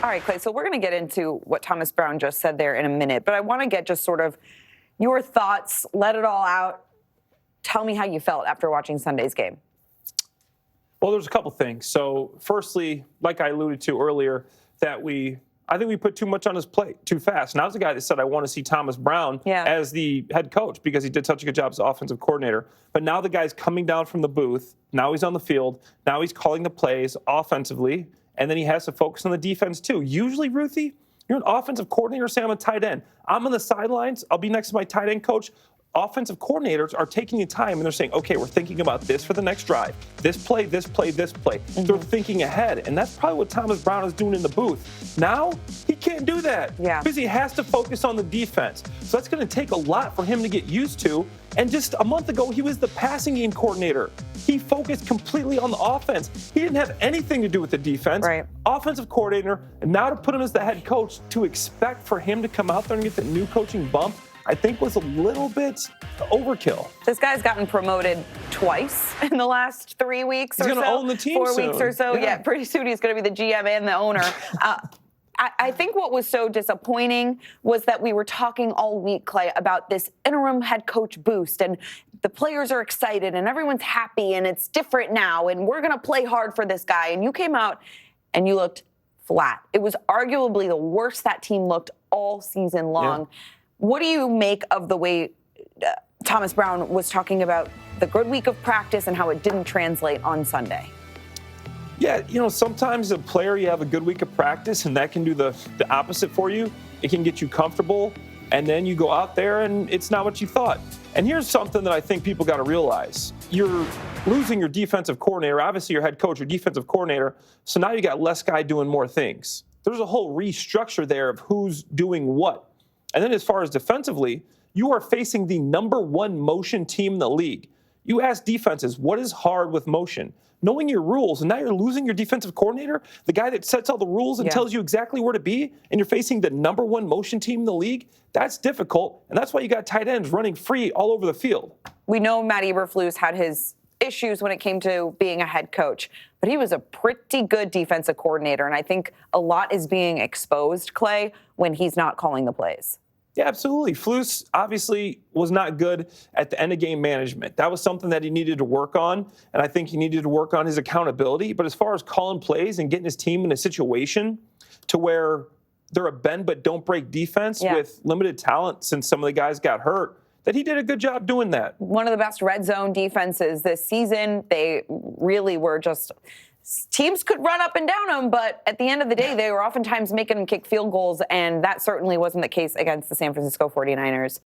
All right, Clay, so we're going to get into what Thomas Brown just said there in a minute, but I want to get just sort of your thoughts, let it all out. Tell me how you felt after watching Sunday's game. Well, there's a couple things. So firstly, like I alluded to earlier, I think we put too much on his plate too fast. And I was the guy that said I want to see Thomas Brown as the head coach because he did such a good job as offensive coordinator. But now the guy's coming down from the booth. Now he's on the field. Now he's calling the plays offensively. And then he has to focus on the defense too. Usually, Ruthie, you're an offensive coordinator, say I'm a tight end. I'm on the sidelines. I'll be next to my tight end coach. Offensive coordinators are taking the time and they're saying, okay, we're thinking about this for the next drive. This play, this play, this play. Mm-hmm. They're thinking ahead. And that's probably what Thomas Brown is doing in the booth. Now, he can't do that because he has to focus on the defense. So that's going to take a lot for him to get used to. And just a month ago, he was the passing game coordinator. He focused completely on the offense. He didn't have anything to do with the defense. Right. Offensive coordinator, and now to put him as the head coach, to expect for him to come out there and get the new coaching bump, I think was a little bit overkill. This guy's gotten promoted twice in the last 3 weeks or so. He's going to own the team 4 soon. weeks or so. Yeah, pretty soon he's going to be the GM and the owner. I think what was so disappointing was that we were talking all week, Clay, about this interim head coach boost, and the players are excited and everyone's happy and it's different now and we're going to play hard for this guy. And you came out and you looked flat. It was arguably the worst that team looked all season long. Yeah. What do you make of the way Thomas Brown was talking about the good week of practice and how it didn't translate on Sunday? Yeah, sometimes a player, you have a good week of practice, and that can do the opposite for you. It can get you comfortable, and then you go out there, and it's not what you thought. And here's something that I think people got to realize. You're losing your defensive coordinator, obviously your head coach, your defensive coordinator, so now you got less guy doing more things. There's a whole restructure there of who's doing what. And then as far as defensively, you are facing the number one motion team in the league. You ask defenses, what is hard with motion? Knowing your rules, and now you're losing your defensive coordinator, the guy that sets all the rules and tells you exactly where to be, and you're facing the number one motion team in the league, that's difficult, and that's why you got tight ends running free all over the field. We know Matt Eberflus had his issues when it came to being a head coach, but he was a pretty good defensive coordinator, and I think a lot is being exposed, Clay, when he's not calling the plays. Yeah, absolutely. Flus obviously was not good at the end of game management. That was something that he needed to work on, and I think he needed to work on his accountability. But as far as calling plays and getting his team in a situation to where they're a bend but don't break defense with limited talent since some of the guys got hurt, that he did a good job doing that. One of the best red zone defenses this season. They really were just... Teams could run up and down them, but at the end of the day, they were oftentimes making them kick field goals, and that certainly wasn't the case against the San Francisco 49ers.